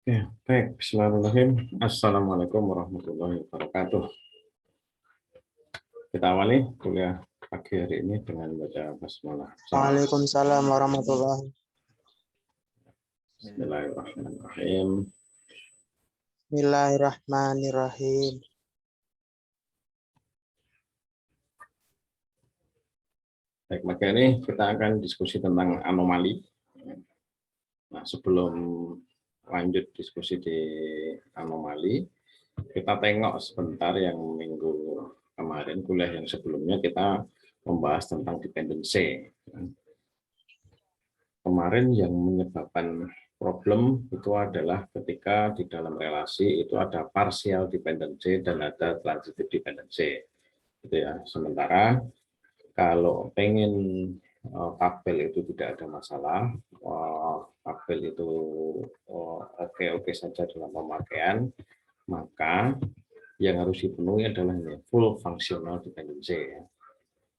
Ya, baik. Bismillahirrahmanirrahim. Assalamualaikum warahmatullahi wabarakatuh. Kita awali kuliah pagi hari ini dengan baca basmalah. Waalaikumsalam warahmatullahi. Bismillahirrahmanirrahim. Bismillahirrahmanirrahim. Baik, maka ini kita akan diskusi tentang anomali. Nah, sebelum lanjut diskusi di anomali, kita tengok sebentar yang minggu kemarin, kuliah yang sebelumnya kita membahas tentang dependency. Kemarin yang menyebabkan problem itu adalah ketika di dalam relasi itu ada partial dependency dan ada transitive dependency. Gitu ya. Sementara kalau pengen tabel itu tidak ada masalah, tabel itu oke-oke saja dalam pemakaian, maka yang harus dipenuhi adalah full functional dependency.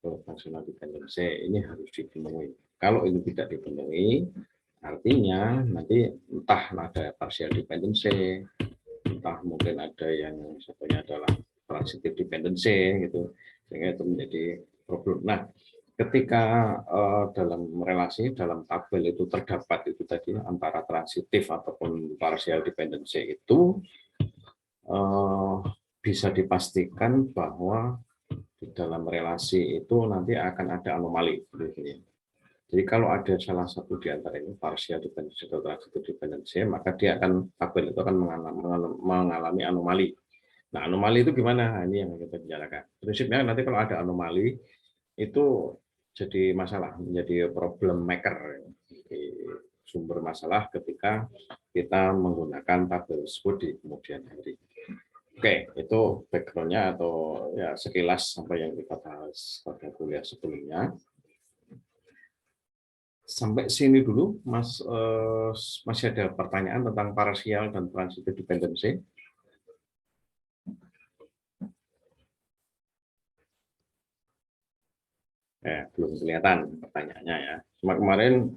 Full functional dependency ini harus dipenuhi. Kalau itu tidak dipenuhi, artinya nanti entah ada partial dependency, entah mungkin ada yang satunya adalah transitive dependency gitu, sehingga itu menjadi problem. Nah, ketika dalam relasi, dalam tabel itu terdapat itu tadi antara transitif ataupun partial dependency itu bisa dipastikan bahwa di dalam relasi itu nanti akan ada anomali. Jadi kalau ada salah satu di antara ini partial dependency atau transitive dependency, maka dia akan tabel itu akan mengalami anomali. Nah, anomali itu gimana? Nah, ini yang kita bicarakan. Prinsipnya nanti kalau ada anomali itu jadi masalah, menjadi problem maker, sumber masalah ketika kita menggunakan tabel tersebut di kemudian hari. Oke, itu background-nya atau ya sekilas apa yang kita bahas pada kuliah sebelumnya. Sampai sini dulu, Mas. Masih ada pertanyaan tentang partial dan transitive dependency? Belum kelihatan pertanyaannya ya. Cuma kemarin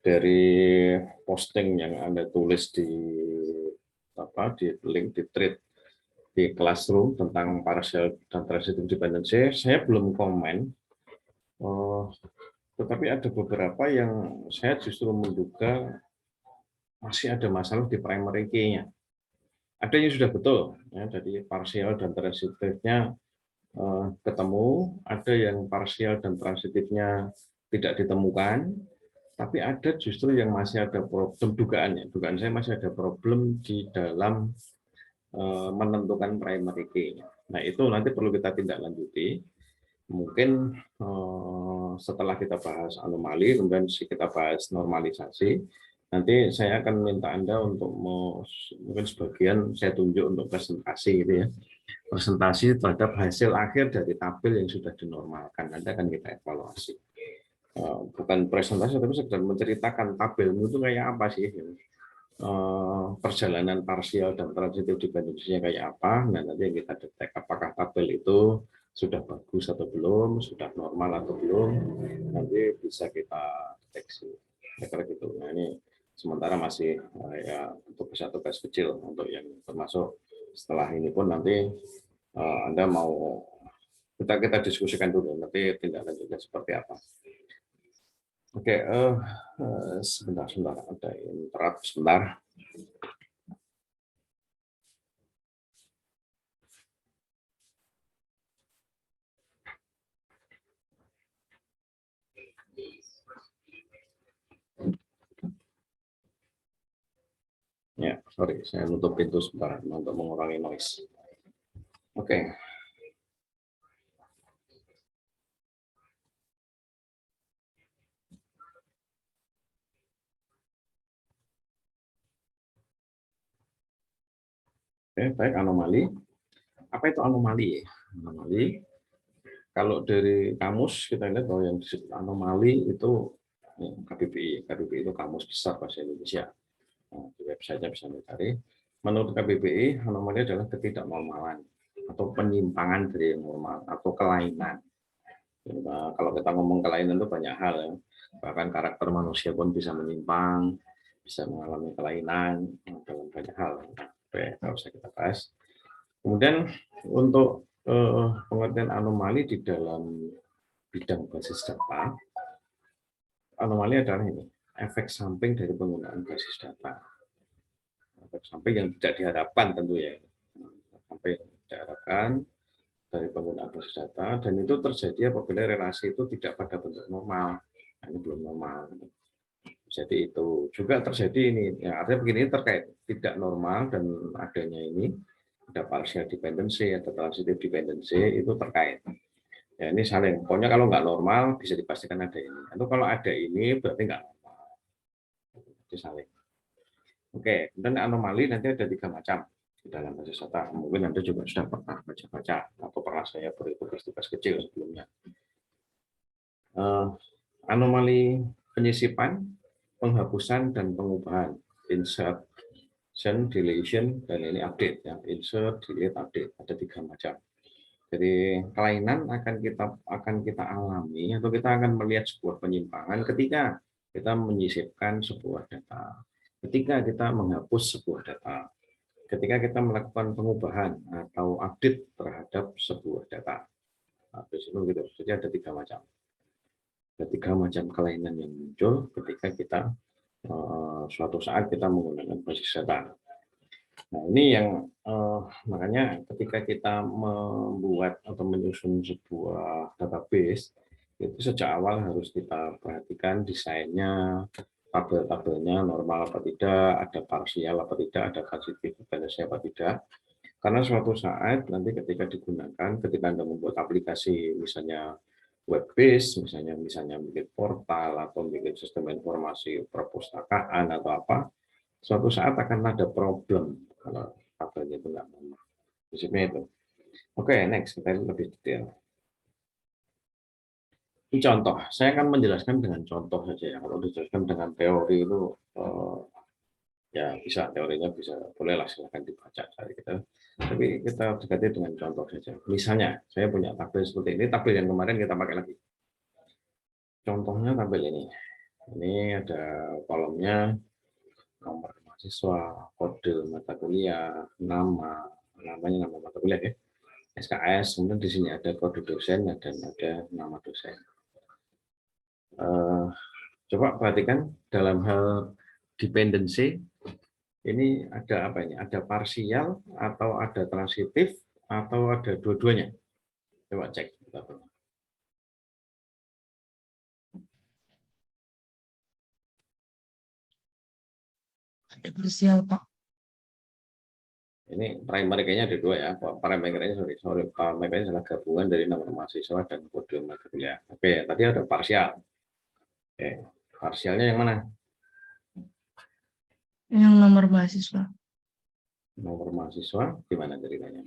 dari posting yang Anda tulis di link di thread di Classroom tentang partial dan transitive dependency, saya belum komen. Tetapi ada beberapa yang saya justru menduga masih ada masalah di primary key-nya. Ada yang sudah betul, ya, jadi partial dan transitifnya ketemu, ada yang partial dan transitifnya tidak ditemukan, tapi ada justru yang masih ada problem dugaannya. Dugaan saya masih ada problem di dalam menentukan primary key-nya. Nah, itu nanti perlu kita tindak lanjuti. Mungkin setelah kita bahas anomali, kemudian kita bahas normalisasi, nanti saya akan minta Anda untuk mungkin sebagian saya tunjuk untuk presentasi gitu ya. Presentasi terhadap hasil akhir dari tabel yang sudah dinormalkan. Nanti akan kita evaluasi. Bukan presentasi, tapi sekedar menceritakan tabelmu itu kayak apa sih. Perjalanan parsial dan transitive dependency-nya kayak apa. Nah, nanti yang kita detek apakah tabel itu sudah bagus atau belum, sudah normal atau belum, nanti bisa kita deteksi. Kira-kira gitu. Nah, ini sementara masih ya tugas-tugas kecil untuk yang termasuk setelah ini pun nanti Anda mau kita diskusikan dulu nanti tindak lanjutnya seperti apa. Oke, sebentar ada interrupt sebentar. Ya, sorry, saya nutup pintu sebentar untuk mengurangi noise. Oke. Oke, baik, anomali. Apa itu anomali? Anomali, kalau dari kamus kita lihat bahwa yang disebut anomali itu KBBI. KBBI itu Kamus Besar Bahasa Indonesia. Nah, di website-nya bisa dicari. Menurut KBBI, anomali adalah ketidaknormalan atau penyimpangan dari normal atau kelainan. Nah, kalau kita ngomong kelainan itu banyak hal ya. Bahkan karakter manusia pun bisa menyimpang, bisa mengalami kelainan dalam banyak hal. Nggak usah kita bahas. Kemudian untuk pengertian anomali di dalam bidang basis data, anomali adalah ini, efek samping dari penggunaan basis data. Efek samping yang tidak diharapkan tentu ya. Sampai yang tidak diharapkan dari penggunaan basis data, dan itu terjadi apabila relasi itu tidak pada bentuk normal. Nah, ini belum normal. Jadi itu juga terjadi ini, ya artinya begini, terkait tidak normal dan adanya ini, ada partial dependency atau transitive dependency, itu terkait. Ya ini saling, pokoknya kalau nggak normal bisa dipastikan ada ini. Atau kalau ada ini berarti nggak normal. Itu saling. Oke, dan anomali nanti ada 3 macam di dalam basis data. Mungkin Anda juga sudah pernah baca-baca atau pernah saya beri tugas-tugas kecil sebelumnya. Anomali penyisipan, penghapusan, dan pengubahan, insertion, deletion, dan ini update ya, insert, delete, update, ada 3 macam. Jadi kelainan akan kita alami atau kita akan melihat sebuah penyimpangan ketika kita menyisipkan sebuah data, ketika kita menghapus sebuah data, ketika kita melakukan pengubahan atau update terhadap sebuah data. Habis itu gitu. Jadi ada 3 macam. Ada 3 macam kelainan yang muncul ketika kita suatu saat kita menggunakan basis data. Nah, ini yang makanya ketika kita membuat atau menyusun sebuah database, itu sejak awal harus kita perhatikan desainnya, tabel-tabelnya normal apa tidak, ada parsial apa tidak, ada transitive dependency apa tidak. Karena suatu saat nanti ketika digunakan, ketika Anda membuat aplikasi misalnya web based, misalnya bikin portal atau bikin sistem informasi perpustakaan atau apa, suatu saat akan ada problem kalau tabelnya itu nggak normal. Prinsipnya itu. Oke, next kita lebih detail. Ini contoh. Saya akan menjelaskan dengan contoh saja ya. Kalau dijelaskan dengan teori itu ya bisa, teorinya bisa, bolehlah silahkan dibaca dari kita. Tapi kita dekati dengan contoh saja. Misalnya saya punya tabel seperti ini, tabel yang kemarin kita pakai lagi. Contohnya tabel ini. Ini ada kolomnya nomor mahasiswa, kode mata kuliah, namanya nama mata kuliah ya, SKS, kemudian di sini ada kode dosen dan ada nama dosen. Coba perhatikan dalam hal dependency, ini ada apa ini? Ada parsial atau ada transitif atau ada dua-duanya? Coba cek. Ada parsial, Pak. Ini primary kayaknya ada 2 ya. Primary primary adalah gabungan dari nama mahasiswa dan kode mata kuliah. Oke, tadi ada parsial. Oke, parsialnya yang mana? Yang nomor mahasiswa. Nomor mahasiswa gimana ceritanya?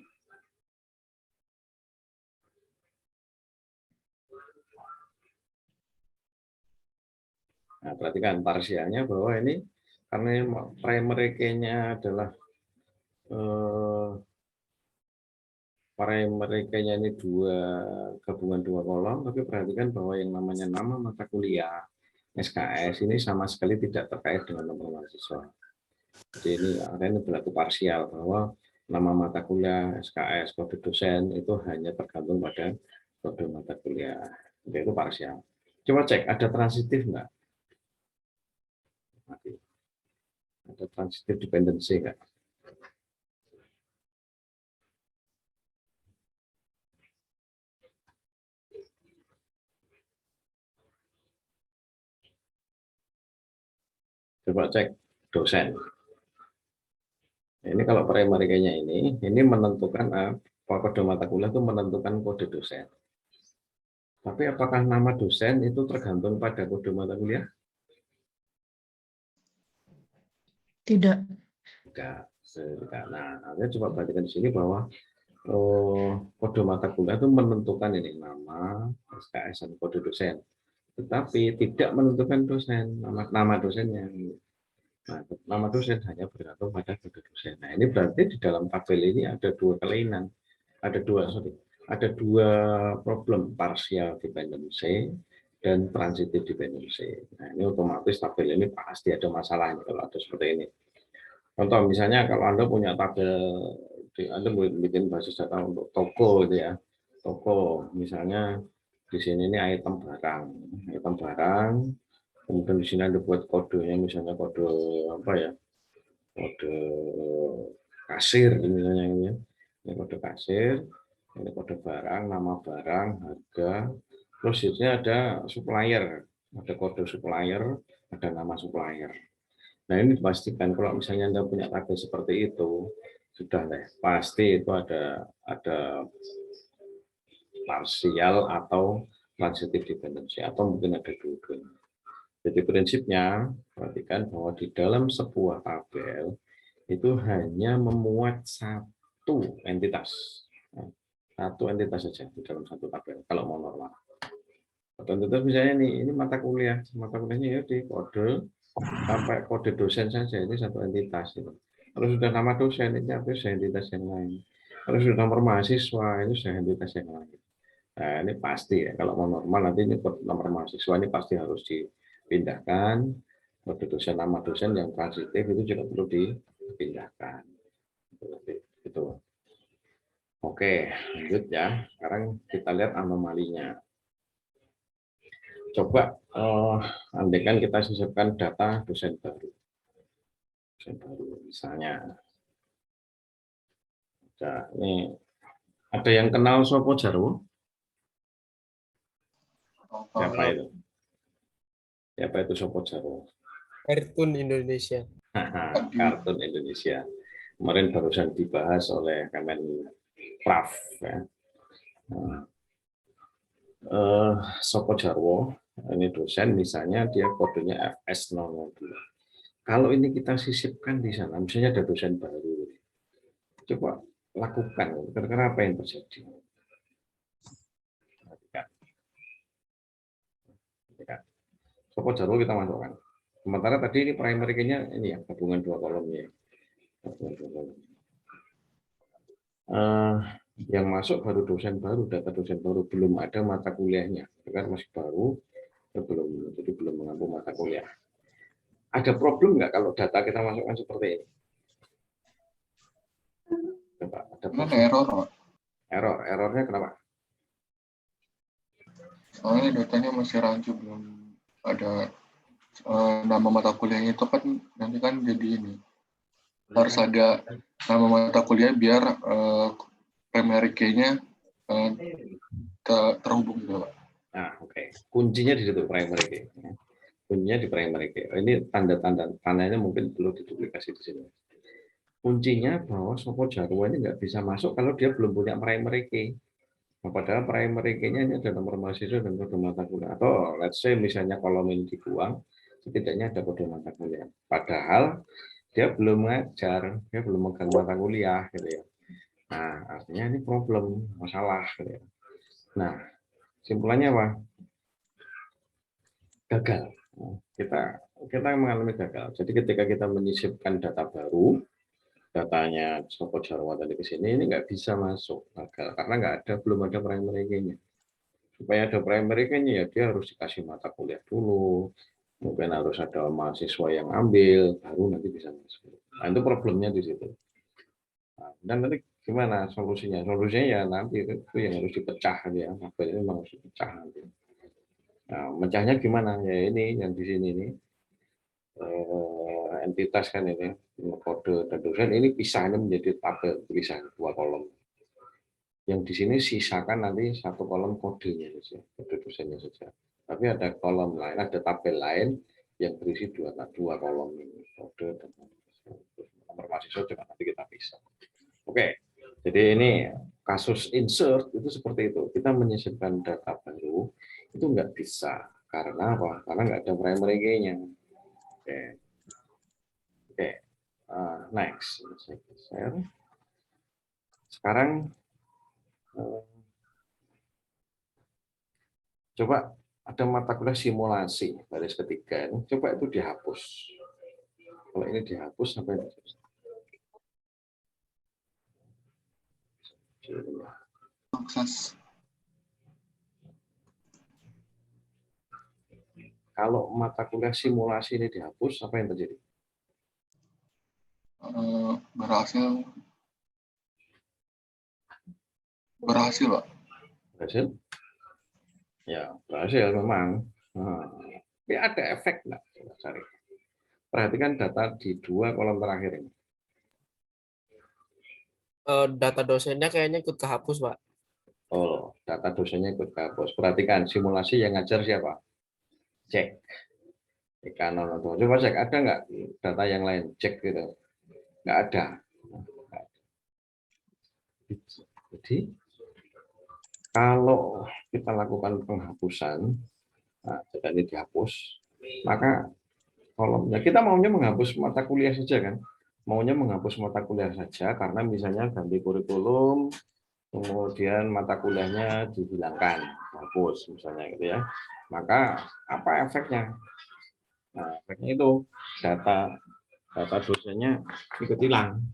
Nah, perhatikan parsialnya bahwa ini karena primary key-nya adalah primary key-nya ini gabungan 2 kolom, tapi perhatikan bahwa yang namanya nama mata kuliah SKS ini sama sekali tidak terkait dengan nomor mahasiswa. Jadi ini berlaku parsial bahwa nama mata kuliah SKS kode dosen itu hanya tergantung pada kode mata kuliah. Jadi itu parsial. Coba cek ada transitif enggak? Ada transitive dependency enggak? Coba cek dosen. Ini kalau primary key-nya ini menentukan kode mata kuliah itu menentukan kode dosen. Tapi apakah nama dosen itu tergantung pada kode mata kuliah? Tidak. Enggak. Nah, Anda coba perhatikan di sini bahwa kode mata kuliah itu menentukan ini nama, SKS, dan kode dosen. Tetapi tidak menentukan dosen, nama dosennya. Nah, nama dosen hanya bergantung pada kode dosen. Nah, ini berarti di dalam tabel ini ada 2 kelainan. Ada 2 problem, partial dependency dan transitive dependency. Nah, ini otomatis tabel ini pasti ada masalahnya kalau ada seperti ini. Contoh misalnya kalau Anda punya tabel, Anda bikin basis data untuk toko gitu ya. Toko misalnya di sini ini item barang, kemudian di sini Anda buat kodenya misalnya kode apa ya? Kode kasir misalnya ini ya. Ini kode kasir, ini kode barang, nama barang, harga, terus di sini ada supplier, ada kode supplier, ada nama supplier. Nah ini dipastikan kalau misalnya Anda punya tabel seperti itu, sudah lah, pasti itu ada parsial atau transitive dependency, atau mungkin ada dua-duanya. Jadi prinsipnya, perhatikan bahwa di dalam sebuah tabel, itu hanya memuat satu entitas. Satu entitas saja di dalam satu tabel, kalau mau normal. Satu entitas misalnya ini mata kuliahnya ya di kode, sampai kode dosen saja, ini satu entitas. Kalau sudah nama dosen, ini habis entitas yang lain. Kalau sudah nomor mahasiswa, ini sudah entitas yang lain. Nah, ini pasti ya, kalau mau normal nanti ini nomor mahasiswa ini pasti harus dipindahkan. Kode dosen, nama dosen yang transitif itu juga perlu dipindahkan. Gitu. Oke, lanjut ya. Sekarang kita lihat anomalinya. Coba andaikan kita sisipkan data dosen baru. Misalnya. Nah, ini ada yang kenal Sopo Jarwo? Siapa itu? Siapa itu Sopo Jarwo? Kartun Indonesia. Kartun Indonesia. Kemarin barusan dibahas oleh Kemenparekraf. Ya. Sopo Jarwo, ini dosen, misalnya dia kodenya FS002. Kalau ini kita sisipkan di sana, misalnya ada dosen baru, coba lakukan, kira-kira apa yang terjadi? Sopo Jarwo kita masukkan. Sementara tadi ini primary key-nya ini ya, gabungan dua kolomnya. Yang masuk baru dosen baru, data dosen baru, belum ada mata kuliahnya, kan masih baru, jadi belum mengampu mata kuliah. Ada problem nggak kalau data kita masukkan seperti ini? Coba, ada problem? Errornya kenapa? Soalnya datanya masih rancu, belum ada nama mata kuliahnya itu kan nanti kan jadi ini harus ada nama mata kuliah biar primary key-nya terhubung gitu, Pak. Nah, oke. Kuncinya di situ primary key. Kuncinya di primary key. Ini tandanya mungkin perlu diduplikasi di sini. Kuncinya bahwa Sopo Jarwo ini nggak bisa masuk kalau dia belum punya primary key. Nah, padahal primary key-nya ini ada nomor mahasiswa dan kode mata kuliah. Atau let's say misalnya kolom ini dibuang, setidaknya ada kode mata kuliah. Padahal dia belum ngajar, dia belum megang mata kuliah, gitu ya. Nah, artinya ini problem, masalah, gitu ya. Nah, simpulannya apa? Gagal. Kita mengalami gagal. Jadi ketika kita menyisipkan data baru, datanya Sopo Jarwo tadi ke sini, ini nggak bisa masuk, gagal karena belum ada primary key-nya. Supaya ada primary key-nya ya dia harus dikasih mata kuliah dulu, mungkin harus ada mahasiswa yang ambil, baru nanti bisa masuk. Nah itu problemnya di situ. Nah, dan nanti gimana solusinya? Solusinya ya nanti itu yang harus dipecah ya, tabel ini memang harus dipecah nanti. Nah, mecahnya gimana? Ya ini yang di sini nih. Entitas kan ini kode dan dosen ini pisahnya menjadi tabel tulisan dua kolom. Yang di sini sisakan nanti satu kolom kodenya saja, kode dosennya saja. Tapi ada kolom lain, ada tabel lain yang berisi dua kolom ini, kode dan nomor mahasiswa juga nanti kita pisah. Oke, jadi ini kasus insert itu seperti itu. Kita menyisipkan data baru itu nggak bisa karena apa? Karena nggak ada primary key-nya. Oke. Next. Sekarang coba ada mata kuliah simulasi baris ketiga. Coba itu dihapus. Kalau ini dihapus sampai Sukses. kalau mata kuliah simulasi ini dihapus, apa yang terjadi? Berhasil, Pak. Berhasil? Ya, berhasil memang. Nah, tapi ada efek nggak? Coba cari. Perhatikan data di 2 kolom terakhir ini. Data dosennya kayaknya ikut kehapus, Pak. Oh, data dosennya ikut kehapus. Perhatikan, simulasi yang ngajar siapa? Cek. Kanon atau coba cek, ada nggak data yang lain? Cek gitu. Nggak ada. Jadi, kalau kita lakukan penghapusan, nah, data ini dihapus, maka kolomnya kita maunya menghapus mata kuliah saja kan? Maunya menghapus mata kuliah saja karena misalnya ganti kurikulum, kemudian mata kuliahnya dihilangkan, hapus misalnya gitu ya. Maka apa efeknya? Nah, efeknya itu data dosennya ikut hilang.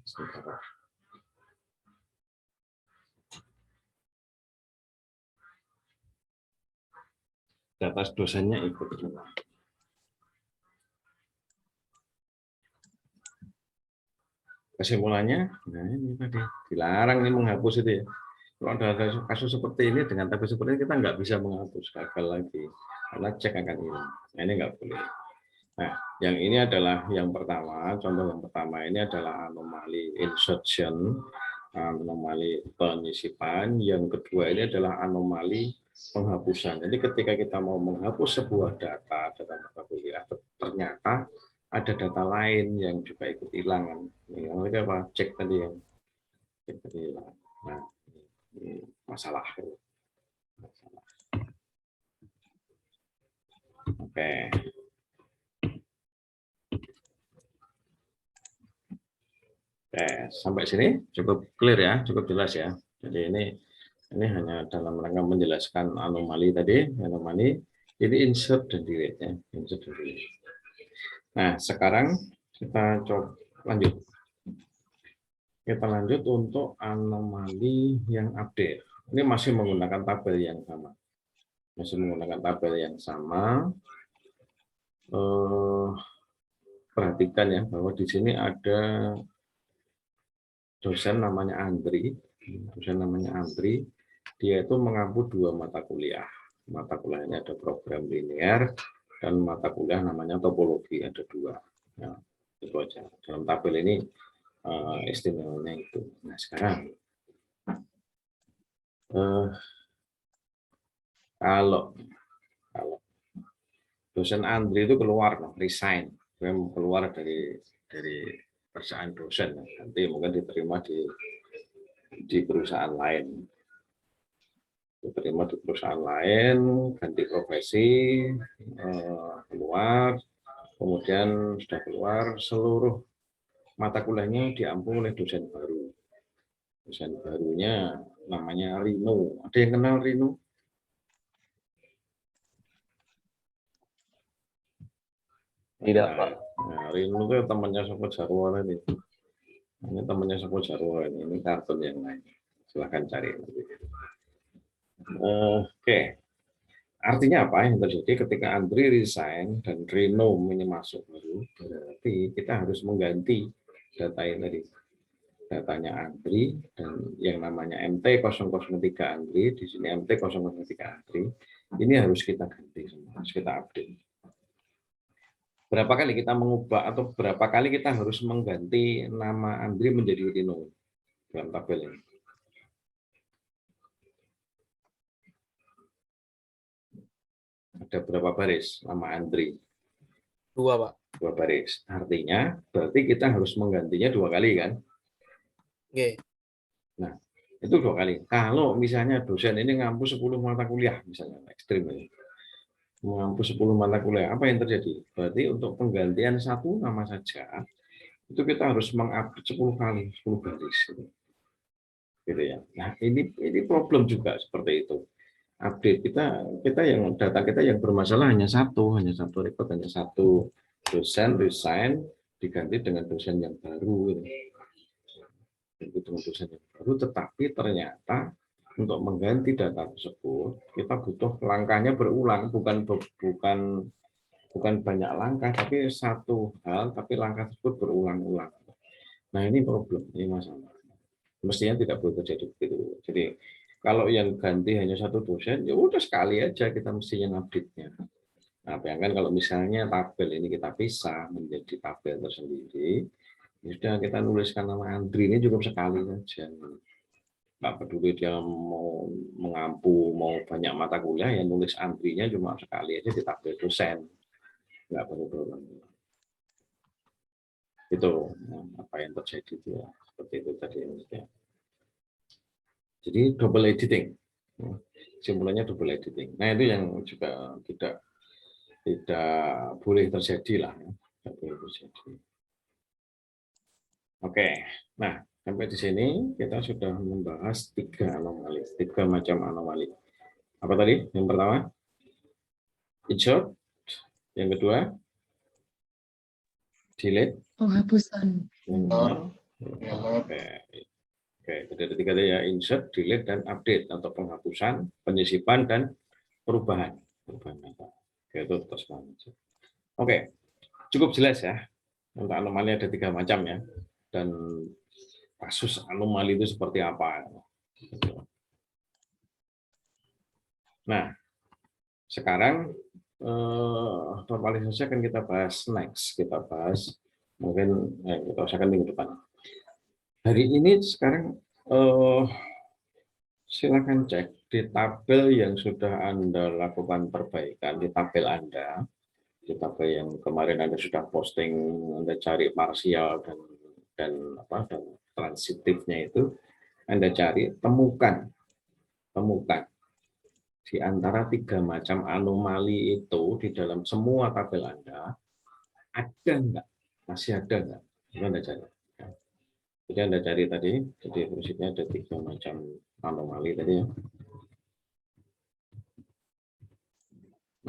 Data dosennya ikut hilang. Kesimpulannya, nah ini tadi dilarang ini menghapus itu ya. Kalau ada kasus seperti ini dengan tabel seperti ini kita nggak bisa menghapus, gagal lagi karena cek akan hilang. Nah, ini nggak boleh. Nah, yang ini adalah yang pertama, contoh yang pertama ini adalah anomali insertion, anomali penyisipan. Yang kedua ini adalah anomali penghapusan. Jadi ketika kita mau menghapus sebuah data mata kuliah, ternyata ada data lain yang juga ikut hilang. Ini apa? Cek tadi yang hilang. Nah, ini masalah. Oke. Oke, sampai sini cukup clear ya, cukup jelas ya. Jadi ini hanya dalam rangka menjelaskan anomali tadi, anomali ini insert dan delete ya, insert dan delete. Nah, sekarang kita coba lanjut. Kita lanjut untuk anomali yang update. Ini masih menggunakan tabel yang sama. Masih menggunakan tabel yang sama. Perhatikan ya bahwa di sini ada dosen namanya Andri. Dosen namanya Andri. Dia itu mengampu 2 mata kuliah. Mata kuliahnya ada program linear dan mata kuliah namanya topologi, ada 2. Ya, itu aja. Dalam tabel ini istimewanya itu. Nah sekarang kalau dosen Andri itu keluar, resign, keluar dari perusahaan dosen, nanti mungkin diterima di perusahaan lain. Diterima di perusahaan lain, ganti profesi, keluar, kemudian sudah keluar, seluruh mata kuliahnya diampu oleh dosen baru. Dosen barunya namanya Rino. Ada yang kenal Rino? Tidak, Pak. Nah, Rino itu temannya Sopo Jarwo ini. Ini temannya Sopo Jarwo ini kartun yang lain. Silahkan cari. Oke. Artinya apa yang terjadi ketika Andri resign dan Rino ini masuk baru, berarti kita harus mengganti data ini tadi. Datanya Andri dan yang namanya MT003 Andri, di sini MT003 Andri, ini harus kita ganti semua, harus kita update. Berapa kali kita mengubah atau berapa kali kita harus mengganti nama Andri menjadi Rino dalam tabel ini? Ada berapa baris nama Andri? 2, Pak. 2 baris. Artinya berarti kita harus menggantinya 2 kali kan? Oke. Nah, itu 2 kali. Kalau misalnya dosen ini ngampu 10 mata kuliah, misalnya ekstrim ini, mengampu 10 mata kuliah, apa yang terjadi? Berarti untuk penggantian 1 nama saja, itu kita harus mengupdate 10 kali, 10 baris. Gitu ya. Nah, ini problem juga seperti itu. Update kita yang data kita yang bermasalah hanya satu record, hanya 1 dosen resign diganti dengan dosen yang baru. Dengan dosen yang baru, tetapi ternyata untuk mengganti data tersebut kita butuh langkahnya berulang, bukan bukan banyak langkah, tapi satu hal, tapi langkah tersebut berulang-ulang. Nah ini problem, ini masalah. Mestinya tidak boleh terjadi begitu. Jadi kalau yang ganti hanya satu dosen, ya udah sekali aja kita mestinya update-nya. Nah, bayangkan kalau misalnya tabel ini kita pisah menjadi tabel tersendiri, ya sudah kita nuliskan nama Andri ini cukup sekali saja. Nggak peduli dia mau mengampu, mau banyak mata kuliah, ya nulis Andrinya cuma sekali aja di tabel dosen. Nggak perlu berulang. Itu apa yang terjadi itu ya. Seperti itu tadi. Ya. Jadi double editing. Simpulannya double editing. Nah itu yang juga tidak boleh terjadi lah. Tidak boleh terjadi. Oke, nah sampai di sini kita sudah membahas 3 anomali, 3 macam anomali. Apa tadi? Yang pertama, insert. Yang kedua, delete. Penghapusan. Oke, jadi ada 3 tadi ya, insert, delete, dan update atau penghapusan, penyisipan, dan perubahan. Oke, itu terus. Oke, cukup jelas ya. Untuk anomali ada 3 macam ya. Dan kasus anomali itu seperti apa. Nah, sekarang normalisasi akan kita bahas next. Kita bahas mungkin kita usahakan minggu depan. Hari ini sekarang silakan cek di tabel yang sudah Anda lakukan perbaikan, di tabel Anda, di tabel yang kemarin Anda sudah posting, Anda cari parsial dan transitifnya itu, Anda cari, temukan di antara 3 macam anomali itu di dalam semua tabel Anda, ada enggak? Masih ada enggak? Itu Anda cari. Jadi Anda cari tadi, jadi prinsipnya ada 3 macam anomali tadi ya.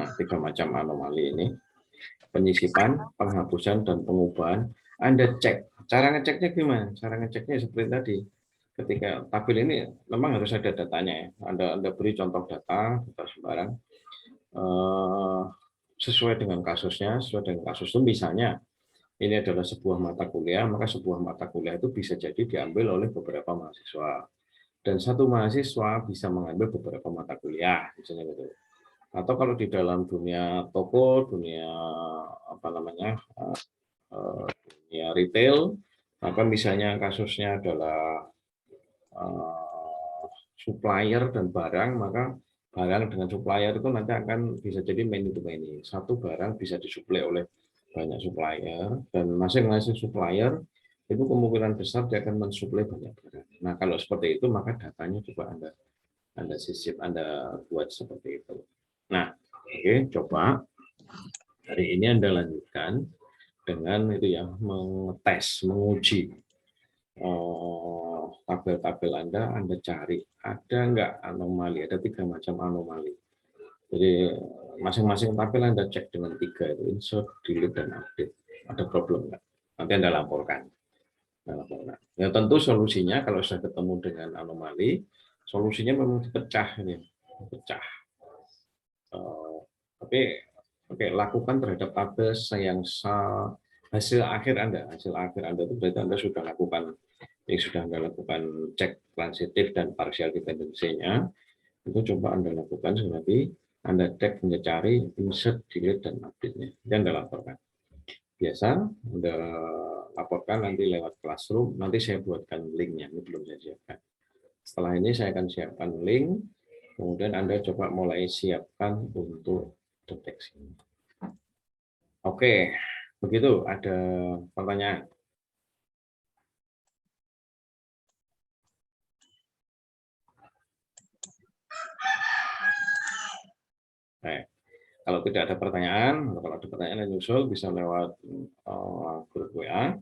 Nah, 3 macam anomali ini, penyisipan, penghapusan, dan pengubahan, Anda cek. Cara ngeceknya gimana? Cara ngeceknya seperti tadi. Ketika tabel ini memang harus ada datanya ya. Anda beri contoh data sembarang sesuai dengan kasusnya, sesuai dengan kasus itu. Misalnya ini adalah sebuah mata kuliah, maka sebuah mata kuliah itu bisa jadi diambil oleh beberapa mahasiswa. Dan satu mahasiswa bisa mengambil beberapa mata kuliah, misalnya gitu. Atau kalau di dalam dunia toko, dunia dunia retail, maka misalnya kasusnya adalah supplier dan barang, maka barang dengan supplier itu nanti akan bisa jadi many to many. Satu barang bisa disuplai oleh banyak supplier, dan masing-masing supplier itu kemungkinan besar dia akan mensuplai banyak barang. Nah, kalau seperti itu, maka datanya coba Anda sisip, Anda buat seperti itu. Nah, oke, coba hari ini Anda lanjutkan dengan itu ya, mengetes, menguji tabel-tabel Anda cari ada nggak anomali, ada 3 macam anomali. Jadi masing-masing tabel Anda cek dengan 3 itu, insert, delete, dan update. Ada problem nggak? Nanti Anda laporkan. Ya tentu solusinya kalau sudah ketemu dengan anomali, solusinya memang dipecah ini, pecah. Tapi lakukan terhadap tabel yang hasil akhir Anda itu berarti Anda sudah lakukan cek transitif dan partial dependency-nya, itu coba Anda lakukan sekali, Anda cek, Anda cari, insert, delete, dan update-nya. Dan Anda laporkan. Biasa Anda laporkan nanti lewat Classroom, nanti saya buatkan link-nya, ini belum saya siapkan. Setelah ini saya akan siapkan link, kemudian Anda coba mulai siapkan untuk deteksi. Oke, begitu. Ada pertanyaan? Baik. Kalau tidak ada pertanyaan, atau kalau ada pertanyaan yang nyusul bisa lewat grup WA.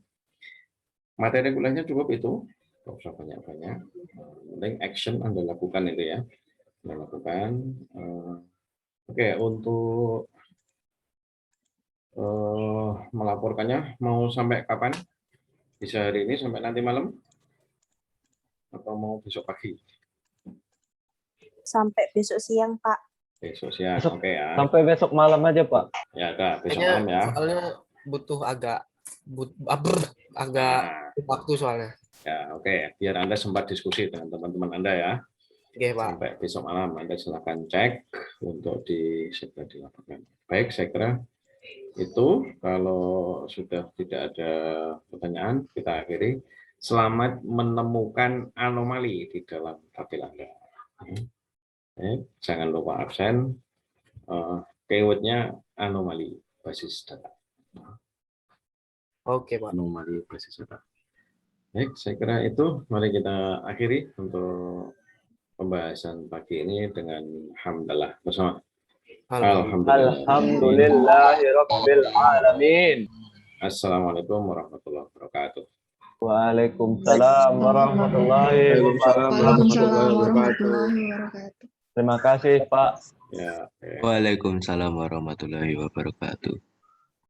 Materi kuliahnya cukup itu, tidak usah banyak-banyak. Penting action Anda lakukan itu ya. Anda lakukan. Oke, untuk melaporkannya mau sampai kapan? Bisa hari ini sampai nanti malam? Atau mau besok pagi? Sampai besok siang, Pak. Besok siang, Besok- oke ya. Sampai besok malam aja, Pak. Ya, udah, besok Kayaknya malam ya. soalnya butuh agak agak Nah, waktu soalnya. ya, oke. Biar Anda sempat diskusi dengan teman-teman Anda ya. Oke, Pak. Sampai besok malam Anda silakan cek untuk segera dilaporkan. Baik, saya kira itu. Kalau sudah tidak ada pertanyaan, kita akhiri. Selamat menemukan anomali di dalam tabel Anda. Jangan lupa absen. Keywordnya anomali basis data. Oke, Pak. Anomali basis data. Baik, saya kira itu. Mari kita akhiri untuk pembahasan pagi ini dengan hamdalah bersama. Alhamdulillahirabbil alamin. Assalamualaikum warahmatullahi wabarakatuh. Waalaikumsalam warahmatullahi wabarakatuh. Waalaikumsalam warahmatullahi wabarakatuh. Terima kasih, Pak. Ya, oke. Waalaikumsalam warahmatullahi wabarakatuh.